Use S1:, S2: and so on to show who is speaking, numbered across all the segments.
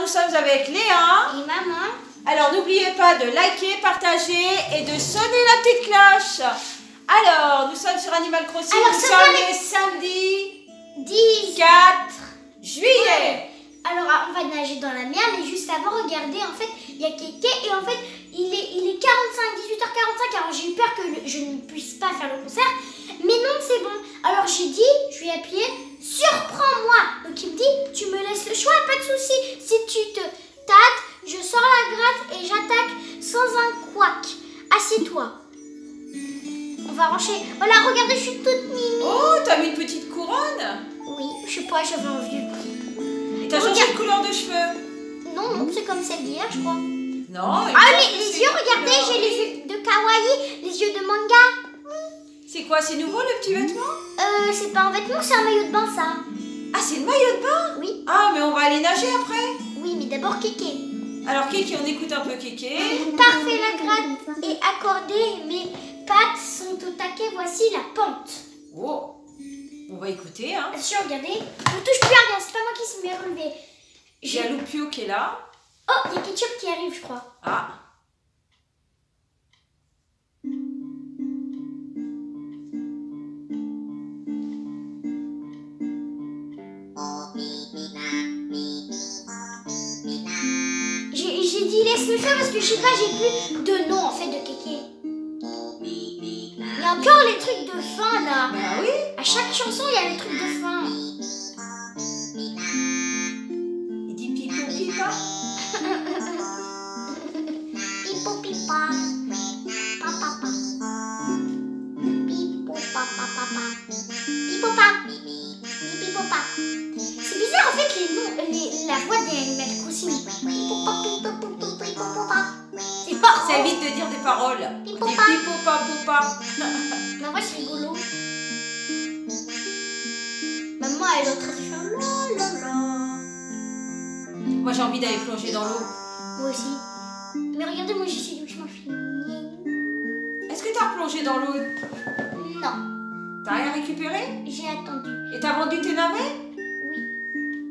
S1: nous sommes avec Léa
S2: et maman.
S1: Alors n'oubliez pas de liker, partager et de sonner la petite cloche. Alors, nous sommes sur Animal Crossing,
S2: Alors,
S1: nous
S2: ça
S1: sommes
S2: va
S1: les samedis
S2: 4
S1: juillet.
S2: Alors on va nager dans la mer, mais juste avant, regardez, en fait, il y a Kéké et en fait, il est 18h45, alors j'ai eu peur que je ne puisse pas faire le concert, mais non, c'est bon. Alors j'ai dit, je lui ai appuyé, surprends-moi. Donc il me dit, tu me laisses le choix, pas de souci. Si tu te tâtes, je sors la gratte et j'attaque sans un couac. Assieds-toi. On va ranger. Voilà, regardez, je suis toute mimi.
S1: Oh, t'as mis une petite couronne?
S2: Oui, je sais pas, j'avais envie.
S1: Et t'as changé de couleur de cheveux?
S2: Non, non, c'est comme celle d'hier, je crois.
S1: Non.
S2: Ah, les yeux, regardez, j'ai les yeux de kawaii, les yeux de manga.
S1: C'est quoi, c'est nouveau le petit vêtement?
S2: C'est pas un vêtement, c'est un maillot de bain, ça.
S1: Ah, c'est le maillot de bain?
S2: Oui.
S1: Ah, mais on va aller nager après.
S2: Oui, mais d'abord Kéké.
S1: Alors Kéké, on écoute un peu Kéké.
S2: Parfait, la gratte est accordée, mes pattes sont au taquet, voici la pente.
S1: Oh, on va écouter, hein.
S2: Attention, regardez, ne touche plus à rien, c'est pas moi qui se m'est relevé.
S1: Il y a Loupio qui est là.
S2: Oh, il y a Ketchup qui arrive, je crois.
S1: Ah.
S2: J'ai dit laisse-le faire parce que je sais pas, j'ai plus de nom en fait de Kéké. Il y a encore les trucs de fin là.
S1: Bah oui.
S2: À chaque chanson, il y a les trucs de fin.
S1: Il dit pipo pipa.
S2: Pipo pipa. Papa papa. Pipo papa papa. Pipo papa. Pipo papa. C'est bizarre en fait les noms, la voix des Animal Crossing. Pipo papa, pipo papa, pipo papa. C'est pas.
S1: Ça évite de dire des paroles.
S2: Pipo
S1: On dit
S2: papa.
S1: pipo papa.
S2: La voix c'est rigolo. Maman elle est en train de faire la la la.
S1: Moi j'ai envie d'aller plonger dans l'eau.
S2: Moi aussi. Mais regardez, moi je suis doucement finie.
S1: Est-ce que t'as replongé dans l'eau?
S2: Non,
S1: T'as rien récupéré?
S2: j'ai attendu.
S1: Et t'as vendu tes navets?
S2: Oui,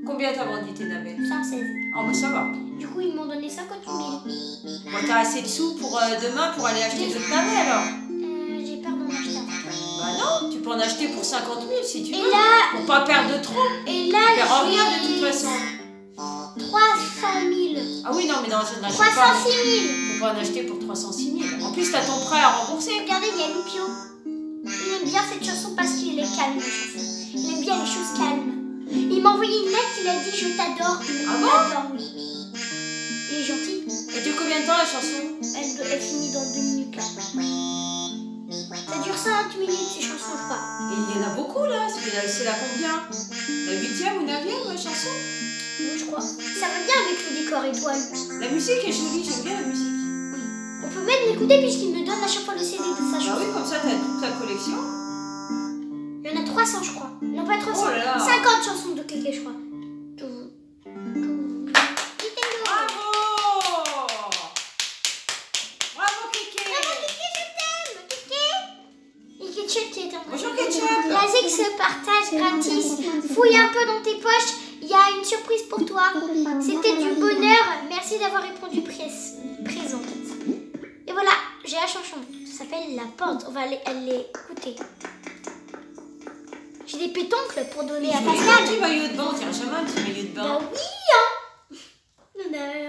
S1: Combien t'as vendu tes navets?
S2: 116.
S1: Oh bah ça va.
S2: Du coup, ils m'ont donné 50 000.
S1: Bon, t'as assez de sous pour demain pour aller acheter d'autres navets alors?
S2: J'ai peur d'en acheter un.
S1: Bah non, tu peux en acheter pour 50 000 si tu
S2: Et
S1: veux.
S2: là,
S1: Pour pas perdre trop.
S2: et là,
S1: Tu perds rien de toute façon.
S2: 300 000.
S1: Ah oui, non, mais non, je n'achète pas.
S2: 306 000.
S1: Faut pas en acheter pour 306 000. En plus, t'as ton prêt à rembourser.
S2: Regardez, il y a Loupio. Il aime bien cette chanson parce qu'il est calme, la chanson. Il aime bien les choses calmes. Il m'a envoyé une lettre, il a dit je t'adore.
S1: Ah bon?
S2: J'adore, oui. Il est gentil.
S1: Elle dure combien de temps la chanson?
S2: Elle finit dans 2 minutes là. Ça dure 50 minutes ces chansons, je crois.
S1: Et il y en a beaucoup là. C'est la combien? La 8e ou 9e chanson?
S2: Oui, je crois. Ça va bien avec le décor étoile.
S1: La musique est jolie, j'aime bien la musique.
S2: On peut même l'écouter puisqu'il me donne à chaque fois le CD de sa
S1: Bah
S2: chanson.
S1: oui, comme ça t'as toute la collection.
S2: Il y en a 300, je crois. Non, pas 300.
S1: Oh là là.
S2: 50 chansons de Kéké, je crois. Nintendo.
S1: Bravo! Bravo Kéké!
S2: Bravo, Kéké, je t'aime, Kéké. Et Ketchup qui est en train de...
S1: Bonjour Ketchup!
S2: La zig se partage gratis. Fouille un peu dans tes poches. Il y a une surprise pour toi. C'était du bonheur. Merci d'avoir répondu présent. Et voilà, j'ai la chanson. Ça s'appelle La Pente. On va aller l'écouter. J'ai des pétoncles pour donner à
S1: Un
S2: Pascal.
S1: petit maillot de bain, on dirait jamais un petit maillot de
S2: Bah
S1: bain.
S2: oui, hein.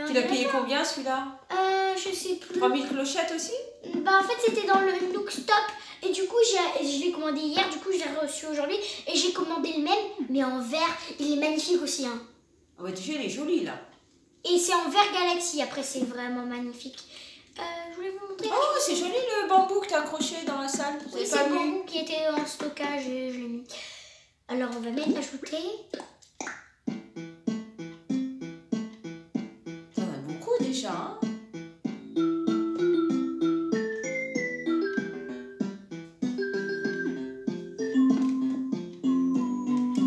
S1: Tu l'as payé combien celui-là?
S2: Je sais plus.
S1: 3000 clochettes aussi?
S2: Bah en fait c'était dans le Nook Stop et du coup je l'ai commandé hier, du coup je l'ai reçu aujourd'hui et j'ai commandé le même mais en vert. Il est magnifique aussi, hein.
S1: Ah ouais, déjà elle est jolie là.
S2: Et c'est en vert Galaxy, après c'est vraiment magnifique. Je voulais vous montrer.
S1: Oh, c'est joli le bambou que t'as accroché dans la salle. Vous
S2: Oui,
S1: avez
S2: c'est
S1: pas
S2: le
S1: vu?
S2: bambou qui était en stockage et je l'ai mis. Alors on va mettre ajouter.
S1: T'en as beaucoup déjà, hein?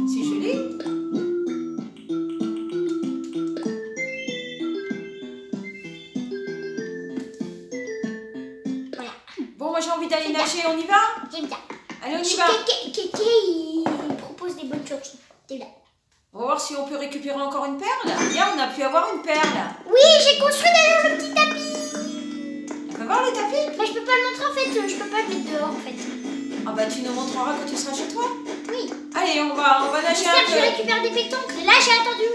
S1: C'est joli.
S2: Voilà.
S1: Bon, moi j'ai envie d'aller
S2: C'est bien.
S1: nager, on y va?
S2: J'aime bien.
S1: Allez, on y va.
S2: Kéké, il propose des bonnes chansons. T'es là.
S1: On va voir voir si on peut récupérer encore une perle. Hier, on a pu avoir une perle.
S2: Oui, j'ai construit d'ailleurs le petit tapis.
S1: On peut voir le tapis?
S2: Mais je peux pas le montrer en fait, je peux pas le mettre dehors en fait.
S1: Ah bah tu nous montreras quand tu seras chez toi.
S2: Oui.
S1: Allez, on va nager
S2: J'espère
S1: un
S2: que je
S1: peu.
S2: récupère des pétoncles. Là, j'ai attendu.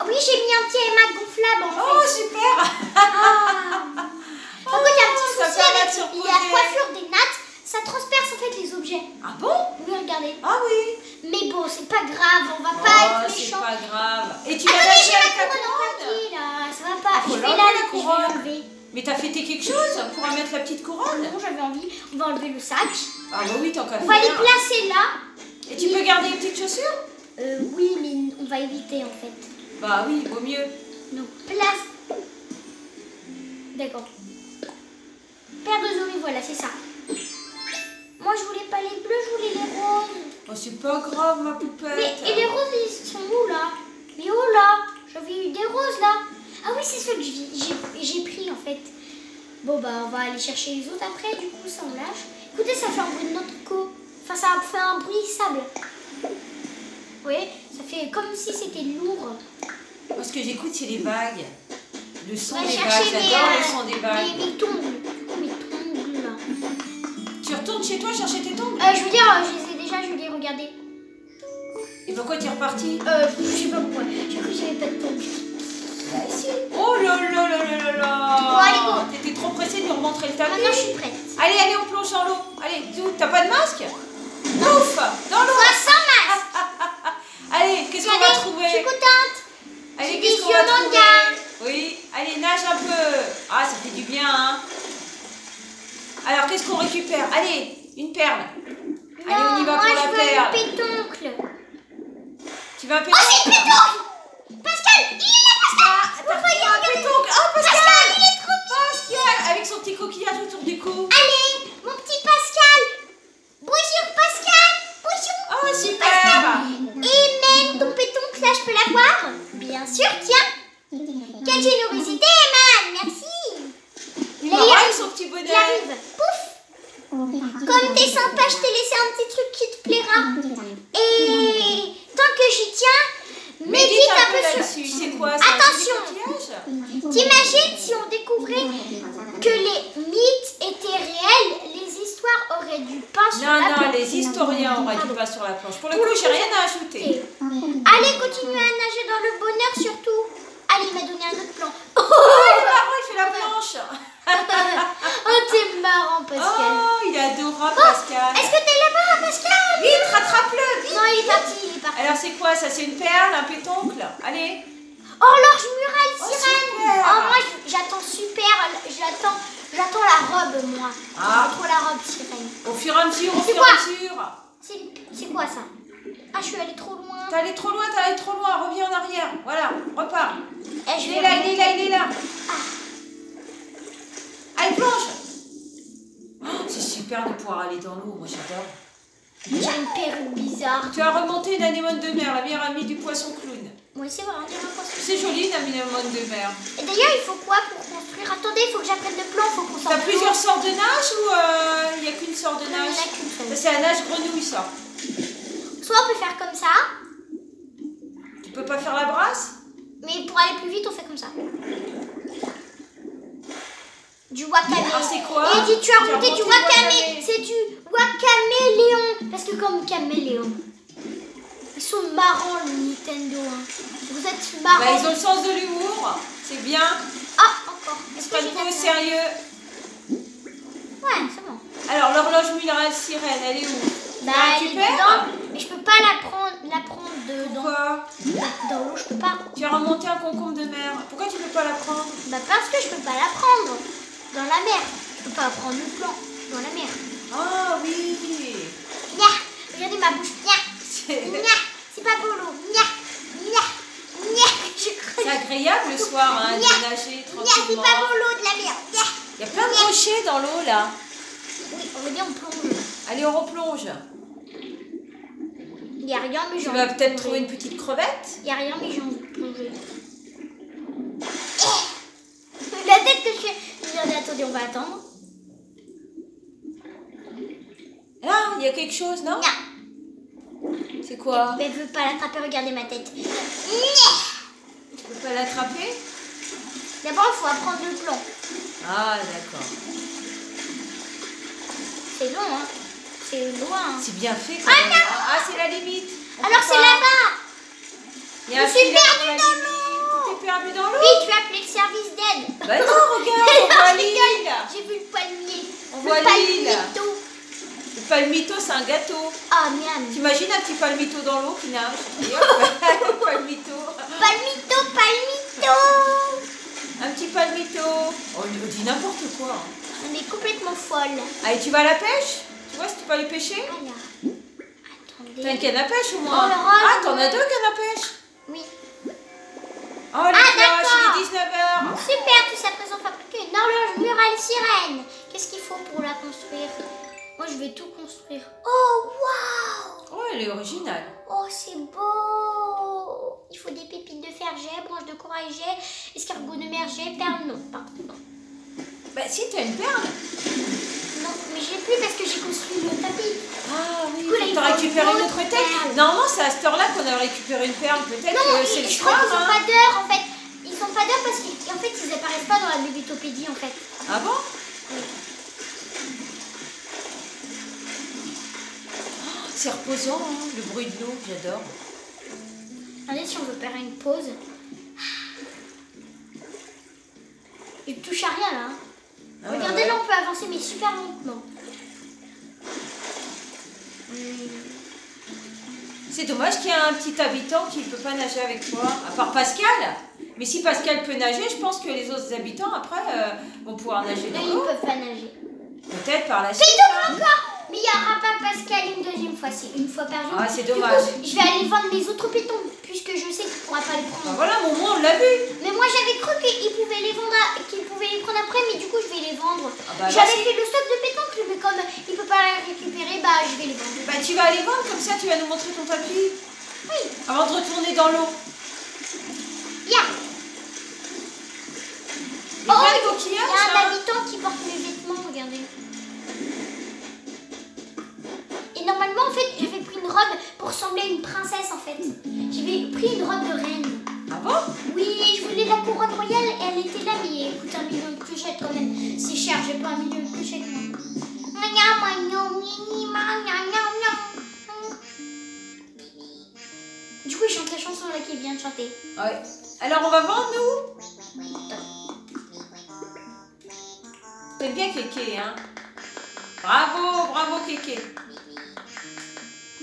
S2: Oui, j'ai mis un petit aimant gonflable en fait.
S1: Oh, super.
S2: Ah. Par contre, il y a un petit
S1: ça
S2: souci
S1: permet de
S2: avec
S1: se reposer.
S2: la coiffure des nattes. Ça transperce en fait les objets.
S1: Ah bon?
S2: Oui, regardez.
S1: Ah oui.
S2: Mais bon, c'est pas grave, on va
S1: Oh,
S2: pas être
S1: c'est
S2: méchants.
S1: pas grave. Et tu vas
S2: Attendez,
S1: nager
S2: j'ai
S1: avec
S2: la
S1: ta
S2: couronne en
S1: couronne?
S2: papier là, ça va pas.
S1: Ah, faut
S2: Je vais
S1: l'enlever,
S2: la
S1: la
S2: je vais
S1: couronne.
S2: l'enlever.
S1: Mais t'as fêté quelque chose pour mettre la petite couronne?
S2: Non, j'avais envie. On va enlever le sac.
S1: Ah bah oui, tant qu'à
S2: On va les
S1: faire.
S2: placer là.
S1: Et tu peux garder les petites chaussures?
S2: Oui, mais on va éviter en fait.
S1: Bah oui, vaut mieux.
S2: Donc, place. D'accord. Paire de zombie, voilà, c'est ça. Moi, je voulais pas les bleus, je voulais les roses.
S1: Oh, c'est pas grave, ma poupette.
S2: Mais et les roses, ils sont où là? Mais oh là, j'avais eu des roses là. Ah oui, c'est ceux que j'ai pris en fait. Bon bah on va aller chercher les autres après, du coup ça on lâche. Écoutez, ça fait un bruit de notre co. Enfin ça fait un bruit sable. Vous voyez, ça fait comme si c'était lourd.
S1: Moi, ce que j'écoute, c'est les vagues. Le son
S2: On va
S1: des vagues,
S2: chercher
S1: j'adore le son des vagues.
S2: mes tongles. Du coup, mes tongles là.
S1: Tu retournes chez toi chercher tes tongs?
S2: Je veux dire, je les ai déjà, je les ai regardés.
S1: Et pourquoi tu es reparti?
S2: Je sais pas pourquoi. J'ai cru que j'avais pas de tongles.
S1: Bah si. Oh là là là là là là.
S2: Bon, allez, go.
S1: T'étais trop pressée de nous remontrer le tapis.
S2: Maintenant je suis prête.
S1: Allez, on plonge dans l'eau. Allez, Zou, t'as pas de masque? Ouf, dans l'eau.
S2: Toi sans masque.
S1: Allez, qu'est-ce qu'on va
S2: Regardez,
S1: trouver?
S2: je suis contente.
S1: Allez,
S2: j'ai
S1: qu'est-ce
S2: des
S1: qu'on va
S2: yeux
S1: trouver?
S2: manga.
S1: Oui, allez, nage un peu. Ah, ça fait du bien, hein. Alors, qu'est-ce qu'on récupère? Allez, une perle. Allez, on y va
S2: moi,
S1: pour la
S2: je veux
S1: perle.
S2: un pétoncle.
S1: Tu veux un
S2: Oh,
S1: pétoncle?
S2: c'est le pétoncle. Pascal, il est là, Pascal.
S1: T'as
S2: Voyez,
S1: pris un
S2: regardez.
S1: pétoncle. Oh, Pascal!
S2: Pascal, il est trop
S1: Pascal, avec son petit coquillage autour du cou.
S2: Allez, mon petit Pascal. Bonjour, Pascal. Bonjour.
S1: Oh,
S2: Petit
S1: super.
S2: Pascal. Et même ton pétoncle, là, je peux l'avoir? Bien sûr, tiens. Quelle générosité, Eman. Merci.
S1: Il marre avec son petit bonnet.
S2: Il arrive. Pouf. Comme t'es sympa, je t'ai laissé un petit truc qui te plaira. Et tant que j'y tiens, médite un peu
S1: là-dessus.
S2: sur...
S1: C'est quoi ça?
S2: Attention.
S1: Un joli coquillage?
S2: T'imagines si on découvrait que les mythes étaient réels, les histoires auraient du pain sur la
S1: Non,
S2: planche.
S1: les historiens auraient du pas sur la planche. Pour le coup, j'ai rien à ajouter.
S2: Allez, continuez à nager dans le bonheur surtout. Allez, il m'a donné un autre plan.
S1: Oh, il est marrant, il fait la planche.
S2: Oh, t'es marrant, Pascal.
S1: Oh, il est adorable, Pascal.
S2: Est-ce que t'es là-bas, Pascal?
S1: Vite, rattrape-le, vite.
S2: Non, il est parti, il est parti.
S1: Alors, c'est quoi ça? C'est une perle, un pétoncle? Allez.
S2: Horloge murale
S1: Oh,
S2: sirène.
S1: super.
S2: Oh, moi, j'attends super. J'attends la robe, moi.
S1: Ah.
S2: J'attends trop la robe sirène.
S1: Au fur et à mesure, au
S2: C'est
S1: fur et
S2: quoi?
S1: à mesure.
S2: C'est quoi ça? Ah, je suis allée trop loin.
S1: T'es allé trop loin, reviens en arrière. Voilà, repars.
S2: Eh, je
S1: Il
S2: vais
S1: est là,
S2: remonter.
S1: il est là. Allez, plonge. Oh, c'est super de pouvoir aller dans l'eau, moi j'adore.
S2: J'ai une perruque bizarre.
S1: Tu as remonté une anémone de mer, la meilleure amie du poisson clown.
S2: Oui, c'est vrai, on dirait un poisson.
S1: C'est joli une anémone de mer.
S2: Et d'ailleurs, il faut quoi pour construire? Attendez, il faut que j'apprenne le plan, il faut qu'on s'en
S1: T'as plusieurs sortes de nage ou il n'y a qu'une sorte de
S2: Non, il n'y en
S1: nage?
S2: a qu'une
S1: Ça,
S2: seule.
S1: c'est la nage grenouille, ça.
S2: Soit on peut faire comme ça,
S1: Tu peux pas faire la brasse?
S2: mais pour aller plus vite, on fait comme ça. Du wakame.
S1: Ah, c'est quoi?
S2: Et dis, tu as
S1: Tu as
S2: remonté du
S1: remonté le
S2: wakame.
S1: wakame.
S2: C'est du wakaméléon. Parce que comme caméléon, ils sont marrants, le Nintendo. Hein. Vous êtes marrants.
S1: Bah, ils ont le sens de l'humour, c'est bien.
S2: Ah, encore.
S1: Ils
S2: Est-ce
S1: se
S2: que j'ai
S1: prennent pas au
S2: la-
S1: sérieux.
S2: Ouais, c'est bon.
S1: Alors, l'horloge murale sirène, elle est où?
S2: Bah,
S1: Tu
S2: elle est
S1: récupères?
S2: dedans, mais je peux pas la prendre dedans.
S1: Pourquoi?
S2: Dans l'eau, je peux pas.
S1: Tu as remonté un concombre de mer. Pourquoi tu peux pas la prendre?
S2: Bah, parce que je peux pas la prendre dans la mer. Je peux pas prendre le plan dans la mer.
S1: Ah oui.
S2: Nya, regardez ma bouche. Nya,
S1: C'est
S2: nya, c'est pas beau l'eau. Nya, nya, nya. Je crois.
S1: agréable le soir hein, de
S2: Nya,
S1: nager
S2: Nya, c'est
S1: tranquillement.
S2: pas beau l'eau de la mer. Nya.
S1: Il y a plein de rochers dans l'eau là.
S2: Oui, on veut bien on plonge.
S1: Allez, on replonge.
S2: Il y a rien, mais j'ai
S1: Tu
S2: envie
S1: vas
S2: de
S1: peut-être
S2: plonger.
S1: trouver une petite crevette.
S2: Il y a rien, mais j'ai envie de plonger. La tête que je fais. Regardez, attendez, on va attendre.
S1: Là, il y a quelque chose, non?
S2: Nya.
S1: C'est quoi?
S2: Elle veut pas l'attraper, regardez ma tête.
S1: Tu peux pas l'attraper?
S2: D'abord, il faut apprendre le plan.
S1: Ah, d'accord.
S2: C'est long, hein. C'est loin. Hein.
S1: C'est bien fait quand même. Ah, c'est la limite.
S2: Alors, c'est là-bas.
S1: Il y a un
S2: Je suis
S1: filet
S2: perdue
S1: la
S2: dans
S1: limite.
S2: l'eau.
S1: T'es perdu dans l'eau?
S2: Oui, tu vas appeler le service d'aide.
S1: Bah non, regarde, on voit l'île.
S2: J'ai vu le palmier.
S1: On
S2: Le
S1: voit l'île.
S2: palmito.
S1: Le palmito, c'est un gâteau.
S2: Ah, miam.
S1: T'imagines un petit palmito dans l'eau qui nage? Et hop, palmito.
S2: Palmito, palmito.
S1: Un petit palmito. Oh, on dit n'importe quoi.
S2: On est complètement folle.
S1: Allez, tu vas à la pêche? Tu vois si tu peux aller pêcher?
S2: Voilà.
S1: T'as une
S2: Attendez.
S1: canne à pêche au
S2: Oh,
S1: moins?
S2: le rose,
S1: Ah, t'en as
S2: ouais.
S1: 2 cannes à pêche?
S2: Oui.
S1: Oh, les
S2: Ah,
S1: cloches,
S2: d'accord.
S1: il est 19h.
S2: Super, tout ça présent fabriquer une horloge murale sirène. Qu'est-ce qu'il faut pour la construire? Moi, je vais tout construire. Oh, waouh!
S1: Oh, elle est originale.
S2: Oh, c'est beau! Il faut des pépites de fer jet, branches de corail jet, escargot de mer jet, perles non. Pardon, non.
S1: Bah, si, t'as une perle.
S2: Non, mais je l'ai plus parce que j'ai construit le tapis.
S1: Ah oui,
S2: Du coup, là, il
S1: t'as
S2: faut
S1: récupéré
S2: une
S1: une
S2: autre
S1: autre
S2: perle.
S1: tête. Normalement, c'est à cette heure-là qu'on a récupéré une perle. Peut-être
S2: Non,
S1: que c'est le
S2: je crois
S1: soir.
S2: qu'ils n'ont
S1: Hein.
S2: pas d'heure en fait. Ils n'ont pas d'heure parce qu'en fait, ils apparaissent pas dans la bébétopédie en fait.
S1: Ah bon?
S2: Oui.
S1: C'est reposant, hein, le bruit de l'eau, j'adore.
S2: Regardez si on veut faire une pause. Il ne touche à rien là. Hein.
S1: Ah,
S2: Regardez
S1: ouais.
S2: là, on peut avancer mais super lentement.
S1: C'est dommage qu'il y ait un petit habitant qui ne peut pas nager avec toi, à part Pascal. Mais si Pascal peut nager, je pense que les autres habitants, après, vont pouvoir nager
S2: Là,
S1: dans
S2: ils ne
S1: l'eau.
S2: peuvent pas nager.
S1: Peut-être par la suite.
S2: Mais encore. Mais il n'y aura pas Pascal une deuxième fois, c'est une fois par jour.
S1: Ah, c'est
S2: Du coup,
S1: dommage.
S2: je vais aller vendre mes autres pétons puisque je sais qu'il ne pourra pas les
S1: Ben
S2: prendre.
S1: voilà, mon moins, on l'a vu.
S2: Mais moi j'avais cru qu'il pouvait les vendre, qu'il pouvait les prendre après, mais du coup je vais les vendre.
S1: Ah bah,
S2: J'avais
S1: vas-y.
S2: fait le stock de pétanque, mais comme il peut pas les récupérer, bah je vais les vendre.
S1: Bah, tu vas aller vendre, comme ça, tu vas nous montrer ton tapis.
S2: Oui,
S1: Avant de retourner dans l'eau.
S2: ya.
S1: Il y a
S2: Oh,
S1: plein de
S2: il y
S1: coquillages,
S2: a un
S1: hein.
S2: habitant qui porte mes vêtements, regardez. Et normalement en fait j'avais pris une robe pour ressembler à une princesse en fait. J'avais pris une robe de reine.
S1: Ah bon?
S2: Oui, je voulais la couronne royale et elle était là, mais elle coûte 1 million de clochettes quand même. C'est cher, j'ai pas 1 million de clochettes. Du coup, il chante la chanson là qu'il vient de chanter.
S1: Ouais. Alors, on va vendre, nous? T'aimes bien Kéké, hein? Bravo, bravo Kéké.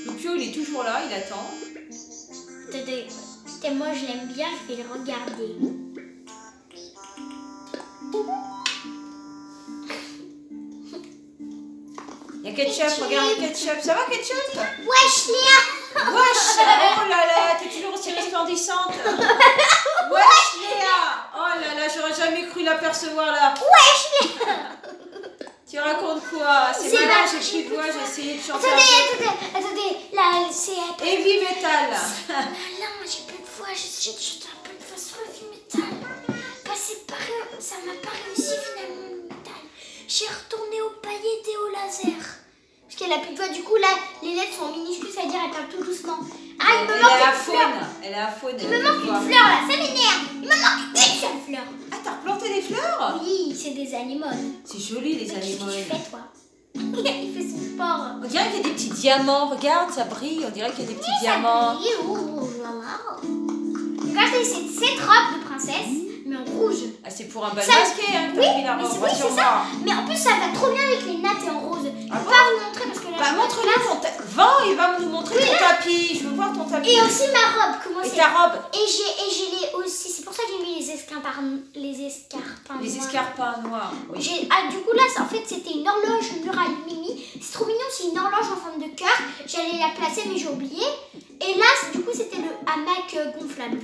S1: Le Pio, il est toujours là, il attend.
S2: Attendez, moi je l'aime bien, je vais le regarder.
S1: Il y a Ketchup, regarde Ketchup. Ça va, Ketchup?
S2: Wesh Léa!
S1: Wesh! Oh là là, t'es toujours aussi resplendissante. Wesh, Léa! Oh là là, j'aurais jamais cru l'apercevoir là.
S2: Wesh Léa!
S1: Tu racontes quoi? C'est
S2: C'est
S1: malin,
S2: ma-
S1: j'ai plus de voix, j'ai essayé de chanter
S2: Attendez, là c'est...
S1: Heavy metal.
S2: Là, j'ai plus de voix, j'ai chanté un peu de voix sur le film métal. Bah, ça m'a pas réussi finalement le métal. J'ai retourné aux paillettes et au laser. Parce qu'elle a plus de voix, du coup là, les lettres sont minuscules, ça veut dire elle parle tout doucement. Ah, il me
S1: Elle
S2: manque
S1: est à
S2: une fleur.
S1: faune. Elle est à faune.
S2: Il me manque une fleur là, ça m'énerve. Il me manque une seule fleur.
S1: Ah, t'as replanté des fleurs?
S2: Oui, c'est des anémones.
S1: C'est joli, les
S2: Qu'est-ce que tu
S1: anémones.
S2: fais toi? Il fait son sport.
S1: On dirait qu'il y a des petits diamants. Regarde, ça brille. On dirait qu'il y a des petits diamants.
S2: Ça brille, oh là là. Regardez, c'est cette robe de princesse, mais en rouge.
S1: Ah, c'est pour un bal
S2: Ça-
S1: masqué, hein, que
S2: Oui,
S1: t'as pris la
S2: mais
S1: robe.
S2: c'est oui, c'est ça. Mais en plus, ça va trop bien avec les nattes et en rose. Je
S1: Ah
S2: peux
S1: bon?
S2: pas vous montrer parce que là,
S1: Bah,
S2: je
S1: montre-nous ton tapis. Va, il va nous montrer ton tapis. Je veux voir ton tapis.
S2: Et aussi ma robe, comment
S1: Et
S2: c'est.
S1: ta robe.
S2: Et j'ai les aussi. C'est pour ça que j'ai mis les escarpins. Les escarpins.
S1: Les
S2: noirs.
S1: escarpins noirs. Oui.
S2: Ah, du coup là en fait c'était une horloge murale Mimi. C'est trop mignon, c'est une horloge en forme de cœur. J'allais la placer mais j'ai oublié. Et là du coup c'était le hamac gonflable.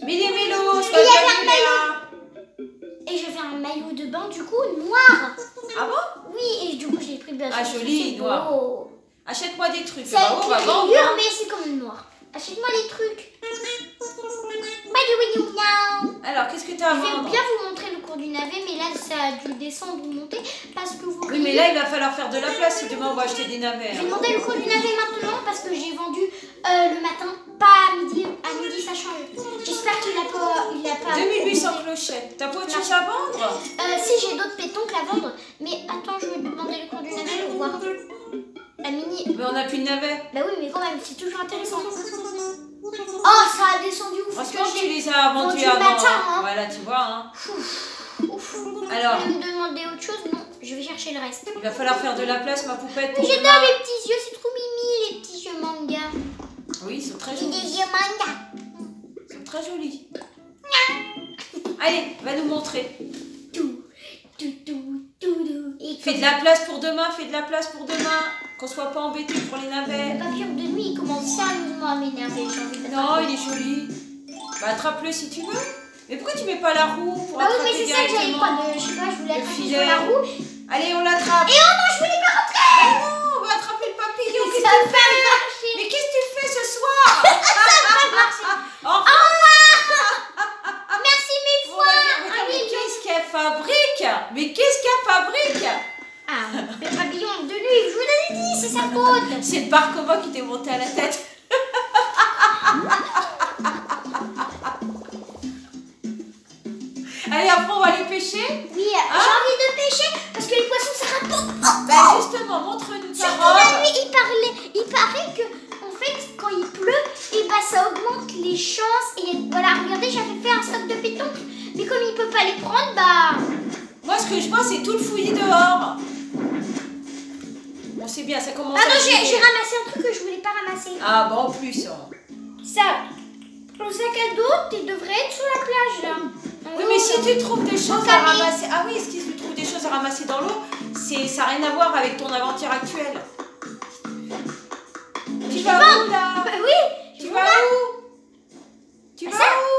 S1: Mille Mélo,
S2: Et il y avait un
S1: maillot.
S2: Et j'avais un maillot de bain du coup noir.
S1: Ah bon?
S2: Oui, et du coup je l'ai pris de
S1: Ah, joli,
S2: c'est
S1: noir.
S2: beau.
S1: Achète-moi des trucs.
S2: C'est
S1: Bah,
S2: avec
S1: on va
S2: les
S1: vendre.
S2: rayures mais c'est quand même noir. Achète-moi les trucs.
S1: Alors, qu'est-ce que tu as à
S2: Je vais
S1: vendre?
S2: bien vous montrer le cours du navet, mais là ça a dû descendre ou monter parce que vous
S1: Oui, mais là, il va falloir faire de la place si demain on va acheter des navets.
S2: Je
S1: hein.
S2: vais demander le cours du navet maintenant parce que j'ai vendu Le matin, pas à midi. À midi, ça change. J'espère qu'il a pas.
S1: 2800 clochettes. T'as pas autre chose à vendre?
S2: Si, j'ai d'autres pétoncles à vendre. Mais attends, je vais demander le cours du navet pour voir. La mini.
S1: Mais on n'a plus de navet.
S2: Bah oui, mais quand même, c'est toujours intéressant. Oh, ça a descendu ouf.
S1: Franchement, tu les as vendus
S2: le
S1: avant.
S2: matin, hein.
S1: Voilà, tu vois. Hein.
S2: Ouf.
S1: Alors,
S2: Je vais me demander autre chose. Non, je vais chercher le reste.
S1: il va falloir faire de la place, ma poupette. Pour
S2: J'adore
S1: demain.
S2: les petits yeux, c'est trop mimi, les petits yeux manga.
S1: Oui, ils sont très
S2: J'ai
S1: jolis.
S2: des yeux manga.
S1: Ils sont très jolis. Allez, va nous montrer.
S2: Tout. Et
S1: Fais de la place pour demain, fais de la place pour demain. Qu'on soit pas embêté pour les
S2: le
S1: navets.
S2: papillon de nuit, il commence sérieusement à m'énerver. J'ai envie de
S1: Non, il est joli. Bah, attrape-le si tu veux. Mais pourquoi tu mets pas la roue pour
S2: Ah oui,
S1: attraper
S2: mais c'est ça que j'avais
S1: directement
S2: pas de. Je sais pas, je voulais
S1: le
S2: attraper
S1: filet.
S2: sur la roue.
S1: Allez, on l'attrape.
S2: Et oh non, je voulais pas rentrer.
S1: Ah non, on va attraper le papillon.
S2: Ça
S1: Qu'est-ce
S2: va
S1: que tu
S2: pas
S1: fais?
S2: marcher.
S1: Mais qu'est-ce que tu fais ce soir?
S2: Au
S1: Enfin,
S2: revoir. Merci mille
S1: on
S2: fois.
S1: va dire, mais qu'est-ce qu'elle fabrique? Mais qu'est-ce qu'elle fabrique?
S2: Ah, le papillon de nuit, je vous l'avais dit, c'est sa faute.
S1: C'est le barcoma qui t'est monté à la tête. Allez, après on va aller pêcher.
S2: Oui, j'ai envie de pêcher parce que les poissons ça rapporte.
S1: Bah justement, montre-nous ta
S2: Surtout la
S1: robe.
S2: nuit, il paraît que en fait quand il pleut, et bah ça augmente les chances. Et voilà, regardez, j'avais fait un stock de pétoncles, mais comme il peut pas les prendre, bah.
S1: Moi, ce que je vois, c'est tout le fouillis dehors. Bon, c'est bien, ça commence
S2: Ah
S1: à
S2: non, j'ai
S1: girer.
S2: ramassé un truc que je voulais pas ramasser.
S1: Ah, bon, en plus. Hein.
S2: Ça, ton sac à dos, tu devrais être sur la plage là.
S1: Oui, mais si tu trouves des choses à ramasser... Ah oui, si tu trouves des choses à ramasser dans l'eau, ça n'a rien à voir avec ton aventure actuelle. Tu vas où, là?
S2: Bah oui.
S1: Tu vas où? Tu vas où?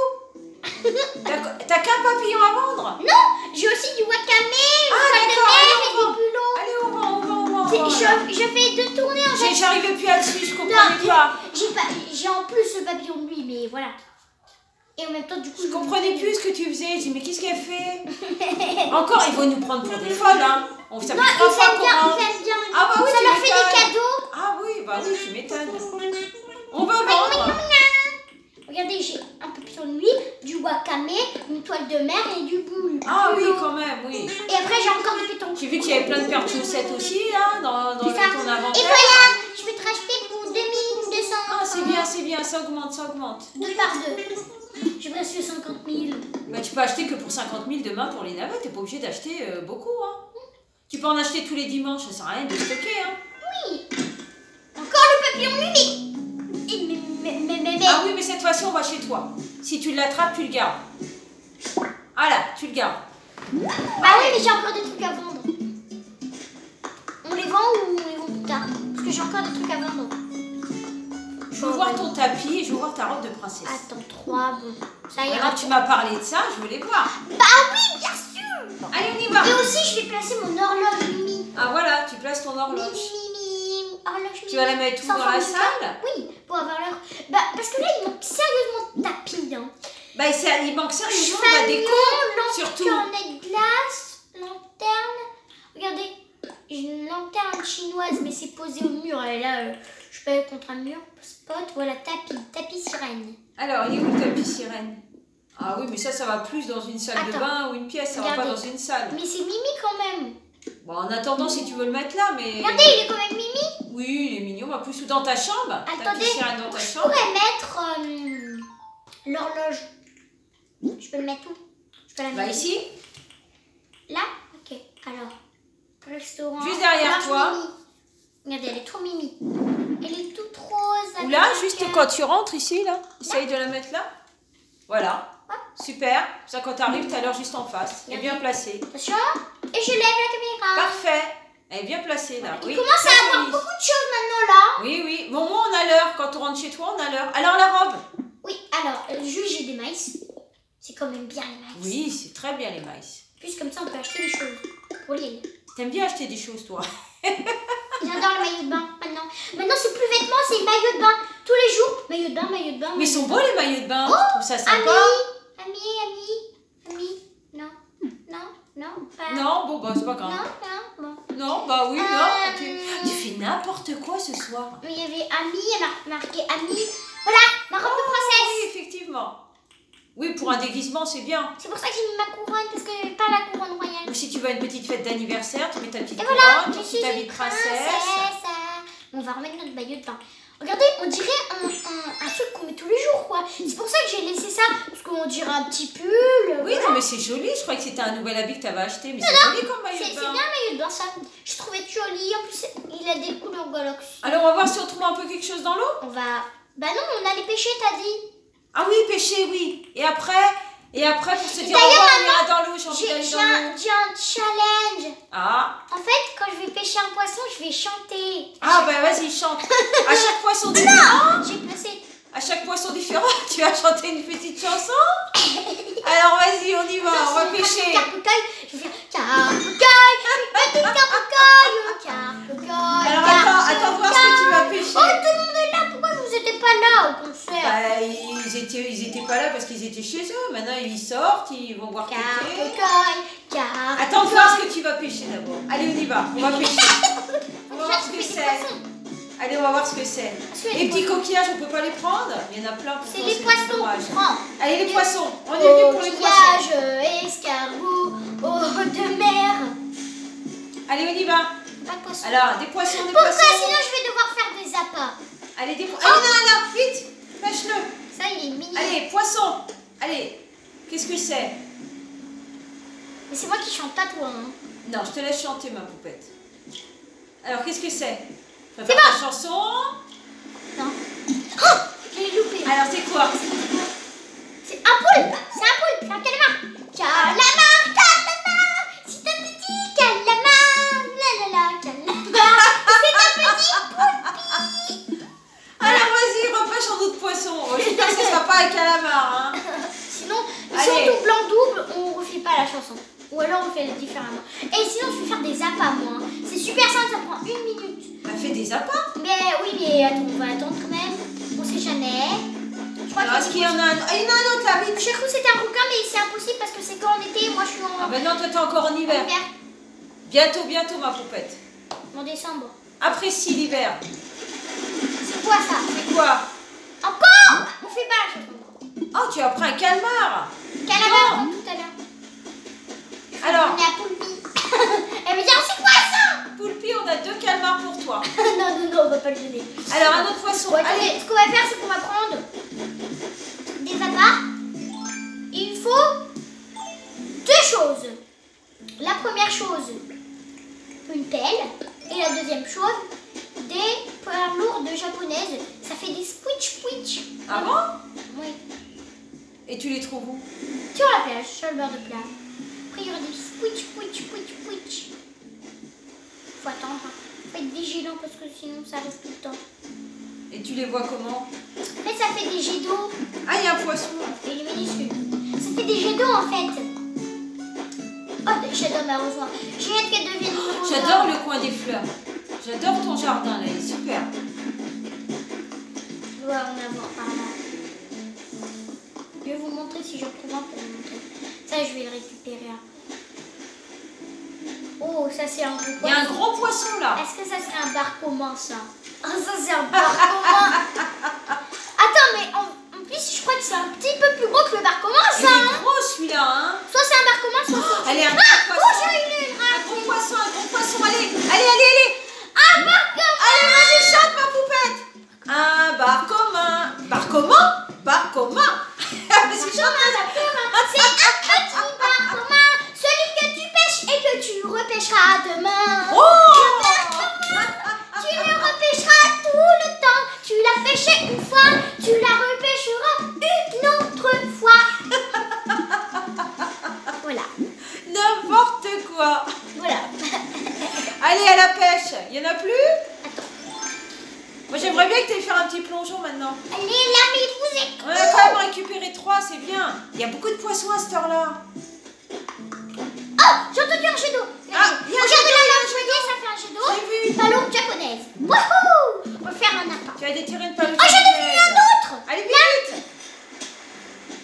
S1: T'as qu'un papillon à vendre?
S2: Non, j'ai aussi du wakame,
S1: Ah,
S2: de
S1: d'accord,
S2: mer et
S1: allez,
S2: des bulots.
S1: Allez, on va.
S2: Je fais deux tournées en fait.
S1: J'arrivais plus là-dessus, je comprenais pas.
S2: J'ai en plus ce papillon de nuit, mais voilà. Et en même temps, du coup,
S1: Je comprenais plus ce que tu faisais. Je dis, mais qu'est-ce qu'elle fait? Encore, ils vont nous prendre pour des folles, hein. On ça
S2: Non,
S1: fait 3 fois
S2: ils aiment bien,
S1: qu'on rentre.
S2: ils aiment bien.
S1: Ah bah oui,
S2: ça
S1: tu
S2: leur fait des
S1: m'étonnes.
S2: cadeaux.
S1: Ah oui, bah oui, tu m'étonnes. On va vendre.
S2: Regardez, j'ai un papillon de nuit, du wakame, une toile de mer et du boule.
S1: Ah oui, quand même, oui.
S2: Et après, j'ai encore du pétanque.
S1: J'ai vu qu'il y avait plein de paires de chaussettes aussi, là, dans
S2: C'est ça.
S1: ton
S2: Et
S1: inventaire.
S2: voilà, je vais te racheter pour 2200.
S1: Ah, c'est bien, ça augmente.
S2: 2 par 2. J'ai presque 50 000.
S1: Bah, tu peux acheter que pour 50 000 demain pour les navets, t'es pas obligé d'acheter beaucoup, hein. Tu peux en acheter tous les dimanches, ça sert à rien de stocker, hein.
S2: Oui. Encore le papillon de nuit, mais.
S1: Ah oui, mais cette fois-ci, on va chez toi. Si tu l'attrapes, tu le gardes. Ah là, tu le gardes.
S2: Bah oui, mais j'ai encore des trucs à vendre. On les vend ou on les vend plus tard? Parce que j'ai encore des trucs à vendre.
S1: Je veux voir ton tapis et je veux voir ta robe de princesse.
S2: Attends, 3, bon. Ça ira.
S1: Maintenant que tu m'as parlé de ça, je veux les voir.
S2: Bah oui, bien sûr.
S1: Allez, on y va.
S2: Et aussi, je vais placer mon horloge Mimi.
S1: Ah voilà, tu places ton horloge.
S2: Mimi, horloge Mimi.
S1: Tu vas la mettre où,
S2: Sans
S1: dans la
S2: fond de
S1: salle?
S2: Oui, pour avoir l'heure. Bah, parce que là, il manque sérieusement de tapis. Hein.
S1: Bah, il manque sérieusement de la
S2: Chevalier,
S1: déco, surtout.
S2: lanterne de glace, lanterne. Regardez, j'ai une lanterne chinoise, mais c'est posé au mur. Elle est là, je sais pas, contre un mur. Spot, voilà, tapis sirène.
S1: Alors, il est où le tapis sirène? Ah oui, mais ça va plus dans une salle de
S2: Attends.
S1: bain ou une pièce, ça va pas dans une salle.
S2: Mais c'est Mimi quand même.
S1: Bon, en attendant, si tu veux le mettre là, mais...
S2: Regardez, il est quand même Mimi.
S1: Oui, il est mignon, bah, plus ou dans ta chambre.
S2: Attendez,
S1: Tapis sirène dans ta
S2: je
S1: chambre.
S2: pourrais mettre l'horloge. Je peux le mettre où? Je peux la
S1: Bah,
S2: mettre
S1: ici.
S2: là? Ok, alors, restaurant.
S1: Juste derrière
S2: horloge
S1: toi.
S2: Mimi. Regardez, elle est trop Mimi. Elle est toute rose.
S1: Ou là,
S2: avec un
S1: juste
S2: cœur.
S1: quand tu rentres ici, là. Essaye de la mettre là. Voilà. Super. Ça, quand tu arrives, tu as l'heure juste en face. Elle est bien placée.
S2: Attention, et je lève la caméra.
S1: Parfait. Elle est bien placée là.
S2: Il
S1: Oui.
S2: commence
S1: Très
S2: à avoir
S1: jolie.
S2: beaucoup de choses maintenant là.
S1: Oui, oui. Bon, moi, on a l'heure. Quand on rentre chez toi, on a l'heure. Alors, la robe?
S2: Oui, alors, juste j'ai des maïs. C'est quand même bien les maïs.
S1: Oui, c'est très bien les maïs.
S2: Plus comme ça, on peut acheter des choses pour l'île.
S1: T'aimes bien acheter des choses, toi?
S2: J'adore le maillot de bain maintenant. Maintenant, c'est plus vêtements, c'est maillot de bain. Tous les jours, maillot de bain, maillot de bain.
S1: Mais ils sont beaux, les maillots de bain.
S2: Oh,
S1: Je trouve ça sympa.
S2: Ami. Non, pas.
S1: Non, bon, bah, c'est pas grave.
S2: Non, bon.
S1: Non, bah oui, non. Tu fais n'importe quoi ce soir.
S2: Mais il y avait Ami, il y a marqué Ami. Voilà, ma robe de princesse.
S1: Oui, effectivement. Oui, pour un déguisement, c'est bien.
S2: C'est pour ça que j'ai mis ma couronne, parce que j'ai pas la couronne royale.
S1: Ou si tu vas à une petite fête d'anniversaire, tu mets ta petite
S2: Et
S1: couronne,
S2: voilà,
S1: ton
S2: je
S1: petit
S2: suis
S1: habit
S2: une
S1: de princesse.
S2: On va remettre notre maillot de bain. Regardez, on dirait un truc qu'on met tous les jours, quoi. C'est pour ça que j'ai laissé ça, parce qu'on dirait un petit pull.
S1: Oui, non, mais c'est joli. Je croyais que c'était un nouvel habit que tu avais acheté, mais c'est joli comme maillot
S2: C'est
S1: de
S2: bien
S1: bain.
S2: un maillot de bain, ça. Je trouvais joli. En plus, il a des couleurs galaxies.
S1: Alors, on va voir si on trouve un peu quelque chose dans l'eau.
S2: On va... Bah non, on allait pêcher, t'as dit.
S1: Ah oui, pêcher, oui. Et après, pour se dire au
S2: D'ailleurs,
S1: revoir, on ira dans l'eau. J'ai envie d'aller
S2: J'ai
S1: dans l'eau.
S2: un challenge.
S1: Ah.
S2: En fait, quand je vais pêcher un poisson, je vais chanter.
S1: Ah, bah vas-y, chante. À chaque poisson différent.
S2: J'ai placé...
S1: À chaque poisson différent, tu vas chanter une petite chanson. Alors vas-y, on y va, on va pêcher.
S2: Je vais faire carpe-caille, petit carpe-caille.
S1: Alors attends de voir ce que tu vas pêcher.
S2: Oh, tout le monde est là, pourquoi vous n'étiez pas là au concert?
S1: Bah, ils étaient pas là parce qu'ils étaient chez eux. Maintenant ils sortent, ils vont voir pêcher.
S2: Carpe-caille.
S1: Attends de voir ce que tu vas pêcher d'abord. Allez, on y va, on va pêcher. On va voir ce que c'est. Allez, on va voir ce que c'est. Les petits coquillages, on peut pas les prendre? Il y en a plein.
S2: C'est les poissons qu'on prend.
S1: Allez, les poissons. On est venu pour les poissons.
S2: Coquillage, escargot, eau de mer.
S1: Allez, on y va.
S2: Pas de poissons.
S1: Alors, des poissons, des
S2: Pourquoi?
S1: poissons.
S2: Sinon, je vais devoir faire des appâts.
S1: Allez, des poissons. Allez, non, vite. Pêche-le.
S2: Ça, il est mignon.
S1: Allez, poisson. Allez. Qu'est-ce que c'est?
S2: Mais c'est moi qui chante, pas toi. Hein.
S1: Non, je te laisse chanter, ma poupette. Alors, qu'est-ce que c'est?
S2: C'est
S1: Ta
S2: bon.
S1: chanson.
S2: Non. Oh, je l'ai loupé.
S1: Alors, c'est quoi?
S2: C'est un poulpe. C'est un poulpe. C'est un calamar. Calamar, calamar. C'est un petit calamar. La la la, calamar. C'est un petit poulpe.
S1: Alors, vas-y, repêche un autre poisson. J'espère que ce sera pas un calamar. Hein.
S2: Sinon, si
S1: Allez.
S2: on double en double, on refait pas la chanson. Ou alors on fait différemment. Et sinon, je vais faire des appâts, moi. C'est super simple, ça prend 1 minute.
S1: Bah, fais des appâts.
S2: Mais oui, mais attends, on va attendre quand même. On sait jamais. Je crois
S1: Alors, est-ce qu'il y en a un? Ah, il y en a un autre là, vite.
S2: J'ai cru que c'était un requin, mais c'est impossible parce que c'est quand on était. Moi, je suis en
S1: Ah, bah non, toi, t'es encore en hiver.
S2: hiver.
S1: Bientôt, ma poupette.
S2: En décembre.
S1: Apprécie l'hiver.
S2: C'est quoi ça?
S1: C'est quoi?
S2: Encore? On fait pas la chanson.
S1: Oh, tu as pris un calmar.
S2: Calamar, comme tout à l'heure.
S1: Alors,
S2: On est à Poulpi. Elle me dit, oh, c'est quoi ça?
S1: Poulpi, on a 2 calmars pour toi.
S2: Non, on va pas le donner.
S1: Alors, un autre poisson.
S2: Bon,
S1: Allez.
S2: attendez, ce qu'on va faire, c'est qu'on va prendre des appâts. Il faut 2 choses. La première chose, une pelle. Et la deuxième chose, des poires lourdes japonaises. Ça fait des squitch.
S1: Ah bon?
S2: Oui.
S1: Et tu les trouves où?
S2: Sur la plage, sur le bord de plage. Après, il y aura des squitch. Faut attendre. Faut être vigilant parce que sinon ça arrive tout le temps.
S1: Et tu les vois comment?
S2: En fait, ça fait des jets d'eau.
S1: Ah, il y a un poisson.
S2: Et il est minuscule. Ça fait des jets d'eau en fait. Oh, j'adore ma rejoint. J'ai hâte qu'elle devienne une rejoint.
S1: J'adore le coin des fleurs. J'adore ton jardin là, il est super.
S2: Je dois en avoir par là. Je vais vous montrer si je trouve un pour vous montrer. Ça, je vais le récupérer après. Oh, ça c'est un gros
S1: Il y a
S2: poisson.
S1: un gros poisson là.
S2: Est-ce que ça serait un bar commun ça? Ah, ça c'est un bar commun. Attends, mais en plus, je crois que c'est un petit peu plus gros que le bar commun
S1: Il
S2: ça.
S1: est
S2: Hein.
S1: gros celui-là, hein.
S2: Soit c'est un bar commun, soit c'est.
S1: Allez, un
S2: Ah,
S1: gros
S2: oh,
S1: poisson.
S2: j'ai eu une
S1: Un gros poisson, allez.
S2: Ah, bar commun.
S1: Allez, vas-y, chante ma poupette. Un bar commun. Bar commun? Bar commun. Vas-y, chante.
S2: C'est un petit bar commun, celui que tu pêches et que tu repêcheras demain.
S1: Oh!
S2: Tu le repêcheras tout le temps. Tu l'as pêché une fois, tu la repêcheras une autre fois. Voilà.
S1: N'importe quoi.
S2: Voilà.
S1: Allez, à la pêche. Il y en a plus? Moi, j'aimerais bien que tu ailles faire un petit plongeon maintenant.
S2: Allez, là, mais vous êtes.
S1: On a quand même récupéré 3, c'est bien. Il y a beaucoup de poissons à cette heure-là.
S2: Oh, j'ai entendu un jet d'eau.
S1: Ah, il y a un jet
S2: Regardez
S1: d'eau,
S2: là,
S1: il y a un
S2: vous
S1: jet
S2: voyez, ça fait un jet d'eau.
S1: J'ai vu.
S2: Ballon japonaise. Wouhou! On va faire un appât.
S1: Tu as détiré une palette.
S2: Oh, j'en ai vu un autre.
S1: Allez, vite.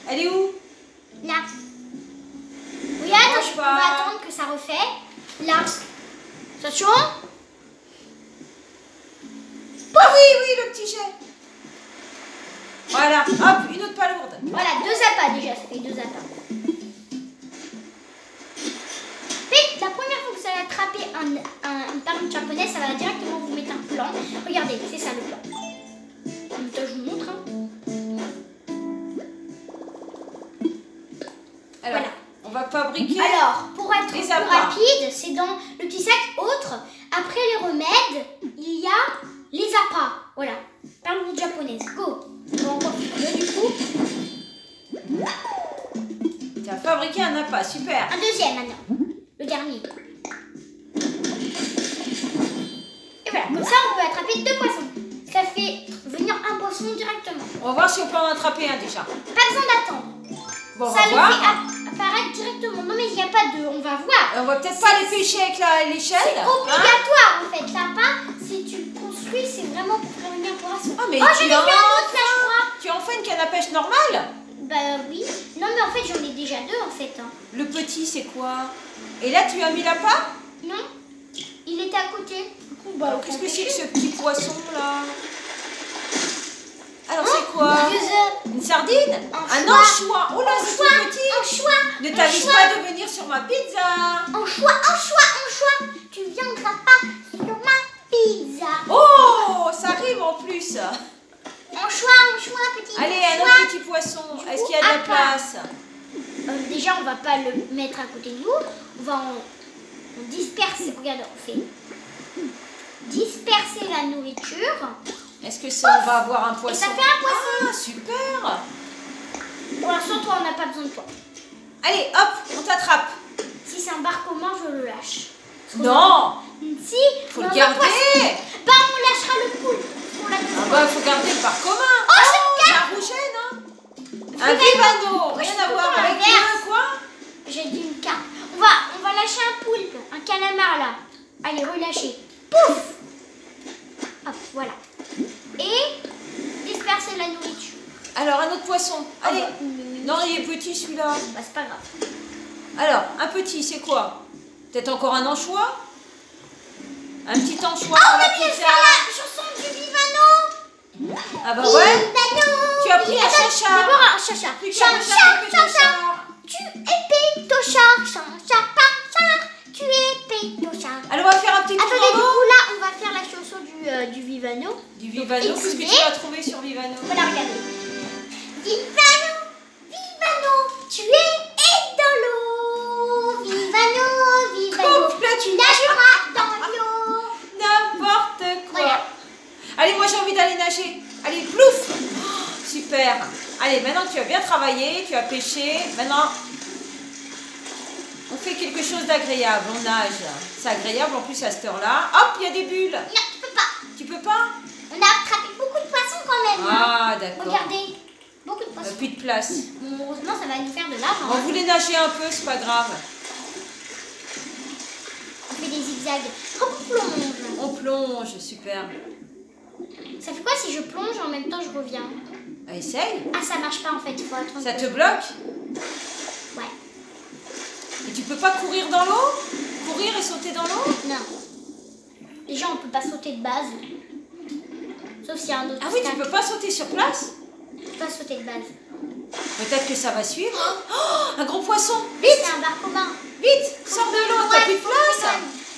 S1: Elle est où?
S2: Là. Oui, attends,
S1: Bouge
S2: on
S1: pas.
S2: va attendre que ça refait. Là. Attention.
S1: Ah oui, oui, le petit jet. Voilà, hop, une autre palourde.
S2: Voilà, 2 appâts déjà, ça fait 2 appâts. Mais la première fois que vous allez attraper une palourde japonaise, ça va directement vous mettre un plan. Regardez, c'est ça le plan. En même temps, je vous montre. Hein.
S1: Alors,
S2: voilà.
S1: on va fabriquer.
S2: Alors, pour être
S1: les
S2: plus
S1: appâts.
S2: rapide, c'est dans le petit sac autre. Après les remèdes, il y a les appâts. Voilà, palourde japonaise. Go. On va encore faire du coup.
S1: Tu as fabriqué un appât, super.
S2: Un deuxième maintenant. Le dernier. Et voilà, comme ça on peut attraper 2 poissons. Ça fait venir un poisson directement.
S1: On va voir si on peut en attraper un déjà.
S2: Pas besoin d'attendre.
S1: Bon, on
S2: Ça
S1: va
S2: le
S1: voir.
S2: fait apparaître directement. Non mais il n'y a pas de... On va voir.
S1: On va peut-être pas les pêcher avec l'échelle.
S2: C'est obligatoire en fait. L'appât, si tu le construis, c'est vraiment pour prévenir un poisson.
S1: Ah, mais
S2: oh,
S1: tu
S2: j'en ai vu un autre là, je crois.
S1: Tu as enfin une canne à pêche normale?
S2: Bah oui. Non mais en fait, j'en ai déjà 2 en fait. Hein.
S1: Le petit, c'est quoi? Et là, tu as mis l'appât?
S2: Non, il était à côté. Du coup, bah,
S1: Alors, qu'est-ce que c'est que ce petit poisson là? Alors, c'est quoi?
S2: Deux
S1: Une sardine? Un
S2: anchois.
S1: anchois. Oh là, c'est tout petit.
S2: Anchois.
S1: Ne t'avise pas de venir sur ma pizza.
S2: Anchois. Tu viendras pas sur ma pizza.
S1: Oh, ça rime en plus.
S2: Anchois, petit
S1: Allez, un
S2: anchois.
S1: autre petit poisson. Est-ce qu'il y a de la place?
S2: Déjà, on va pas le mettre à côté de nous. On disperse. Regarde, on fait disperser la nourriture.
S1: Est-ce que ça, on va avoir un poisson?
S2: Et ça fait un poisson.
S1: Ah, super.
S2: Pour l'instant, toi, on n'a pas besoin de toi.
S1: Allez, hop, on t'attrape.
S2: Si c'est un bar commun, je le lâche.
S1: Non,
S2: Si,
S1: faut
S2: mais
S1: le
S2: on a
S1: garder.
S2: poisson. Bah, on lâchera le poule. On l'a
S1: Ah bah, faut garder le bar commun.
S2: Oh, c'est
S1: un rouget, non? Un vivano. Rien à voir avec le quoi?
S2: J'ai dit une carte. On va lâcher un poulpe, un calamar là. Allez, relâchez. Pouf. Hop, voilà. Et disperser la nourriture.
S1: Alors, un autre poisson. Allez.
S2: bah,
S1: Non, il est petit celui-là.
S2: Bah, c'est pas grave.
S1: Alors, un petit, c'est quoi? Peut-être encore un anchois? Un petit anchois
S2: Oh,
S1: pour la
S2: on vient de
S1: pizza.
S2: faire la chanson du Vivano.
S1: Ah bah ouais.
S2: Vivano.
S1: Tu as pris un
S2: Vivano.
S1: chachard.
S2: D'abord un chachard.
S1: Plus qu'un
S2: Chachard. Tu es pétochard. Chachard. Tu es pétochard.
S1: Alors, on va faire un petit tour
S2: Attendez,
S1: dans
S2: du
S1: l'eau.
S2: coup là, on va faire la chanson du Vivano.
S1: Du Vivano,
S2: Donc,
S1: qu'est-ce que tu
S2: exilé.
S1: vas trouver sur Vivano?
S2: Voilà, regardez. Vivano, tu es dans l'eau. Vivano, tu nageras dans l'eau.
S1: N'importe quoi.
S2: Voilà.
S1: Allez, moi j'ai envie d'aller nager. Allez, plouf. Oh, super. Allez, maintenant tu as bien travaillé, tu as pêché. Maintenant, on fait quelque chose d'agréable. On nage. C'est agréable en plus à cette heure-là. Hop, il y a des bulles.
S2: Non, tu peux pas.
S1: Tu peux pas?
S2: On a attrapé beaucoup de poissons quand même. hein.
S1: Ah, d'accord.
S2: Regardez, beaucoup de
S1: On n'a
S2: poissons.
S1: plus de place.
S2: Bon, heureusement, ça va nous faire de l'argent.
S1: On voulait nager un peu, c'est pas grave.
S2: On fait des zigzags. Hop, on plonge.
S1: On plonge, super.
S2: Ça fait quoi si je plonge en même temps je reviens?
S1: Ah, essaye.
S2: Ah, ça marche pas en fait. Il faut attendre.
S1: Ça te bloque?
S2: Ouais.
S1: Et tu peux pas courir dans l'eau? Courir et sauter dans l'eau?
S2: Non. Déjà, on peut pas sauter de base. Sauf s'il y a un autre
S1: Ah oui, tu
S2: obstacle.
S1: peux pas sauter sur place?
S2: On peut pas sauter de base.
S1: Peut-être que ça va suivre. Oh, un gros poisson.
S2: C'est
S1: Vite,
S2: un bar commun.
S1: vite, sors de l'eau, t'as plus de place.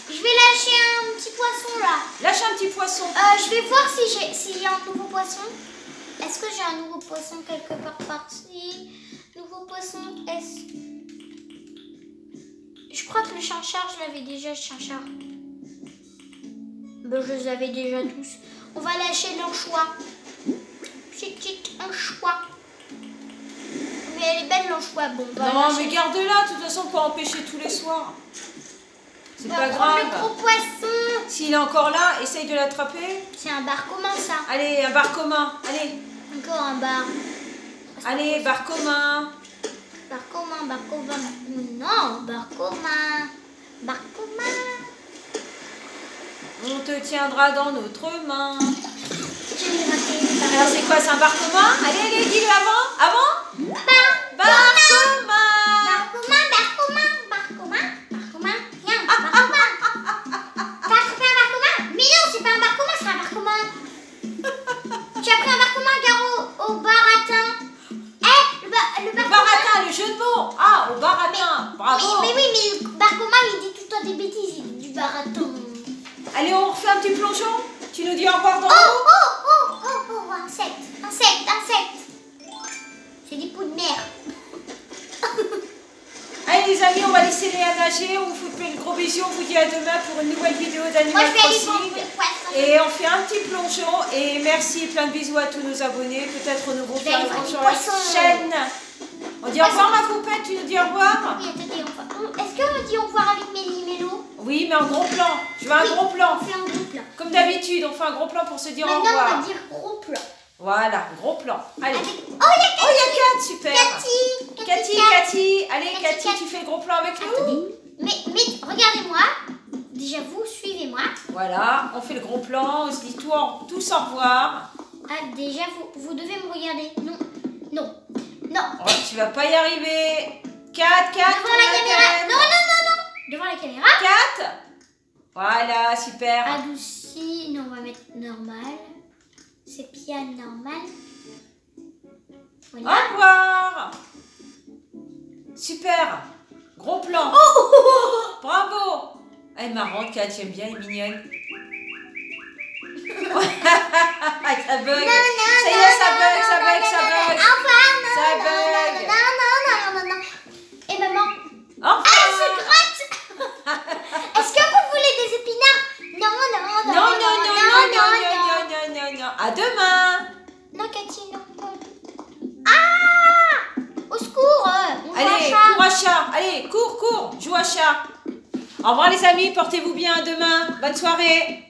S2: Je vais lâcher un petit poisson là.
S1: Lâche un petit poisson.
S2: Je vais voir s'il y a un nouveau poisson. Est-ce que j'ai un nouveau poisson quelque part par-ci? Nouveau poisson, est-ce... Je crois que le chinchard, je l'avais déjà, le chinchard. Ben, je les avais déjà tous. On va lâcher l'anchois. Petit anchois. Mais elle est belle l'anchois. Bon, on va
S1: Non,
S2: lâcher.
S1: mais garde-la, de toute façon, on peut en pêcher tous les soirs. C'est
S2: On va
S1: pas
S2: prendre le
S1: grave.
S2: gros poisson.
S1: S'il est encore là, essaye de l'attraper.
S2: C'est un bar commun ça.
S1: Allez, un bar commun. Allez,
S2: Encore un bar.
S1: allez, bar commun.
S2: Bar commun, bar commun. Non, bar commun. Bar commun.
S1: On te tiendra dans notre main.
S2: J'ai raté.
S1: Alors, c'est quoi, c'est un bar commun? Allez, allez, dis-le avant. Avant? Bar commun.
S2: Bar commun, bar commun, bar commun, bar commun. Viens, bar commun. T'as attrapé un bar commun? Mais non, c'est pas un bar commun, c'est un bar commun.
S1: baratin. Bravo.
S2: Mais oui, mais Bargoma, il dit tout le temps des bêtises, il dit du baratin.
S1: Allez, on refait un petit plongeon. Tu nous dis au revoir dans
S2: Oh,
S1: l'eau.
S2: insecte. C'est des poux de mer.
S1: Allez les amis, on va laisser Léa nager. On vous fait plein de gros bisous. On vous dit à demain pour une nouvelle vidéo
S2: Moi,
S1: d'Animal
S2: je vais aller prendre
S1: Crossing.
S2: le poisson.
S1: Et on fait un petit plongeon. Et merci et plein de bisous à tous nos abonnés. Peut-être au nouveau
S2: Je vais aller
S1: faire
S2: voir
S1: sur
S2: du
S1: la
S2: poisson.
S1: chaîne. On dit au revoir ma poupette. Tu nous dis au revoir.
S2: Oui, attendez, est-ce qu'on dit au revoir avec Mélie et Mélo?
S1: Oui, mais en gros plan. Je veux un gros plan.
S2: On fait un gros plan.
S1: Comme d'habitude, on fait un gros plan pour se dire au
S2: Maintenant,
S1: revoir.
S2: on va dire gros plan.
S1: Voilà, gros plan. Allez.
S2: Avec...
S1: Oh, il y a Kat, super.
S2: Cathy.
S1: Cathy. Allez, Cathy, tu fais le gros plan avec nous.
S2: Attendez. Mais regardez-moi. Déjà, vous suivez-moi.
S1: Voilà, on fait le gros plan. On se dit tous au revoir.
S2: Ah, déjà, vous devez me regarder. Non.
S1: Oh, tu vas pas y arriver. Kat,
S2: Devant la caméra. Non. Devant la caméra.
S1: Kat. Voilà, super.
S2: Adouci. Non, on va mettre normal. C'est piano normal.
S1: Au
S2: Voilà.
S1: revoir. Super. Gros plan. Bravo. Elle est marrante, Kat, j'aime bien, elle est mignonne. Ça bug. Ça y est, ça bug. Ça bug.
S2: Non. Et maman.
S1: Au revoir.
S2: Ah, elle se gratte. Est-ce que vous voulez des épinards? Non.
S1: Non. À demain.
S2: Non, Cathy, non. Ah! Au secours! On joue
S1: Allez,
S2: à chat.
S1: cours à chat. Allez, cours. Joue à chat. Au revoir les amis, portez-vous bien. À demain. Bonne soirée.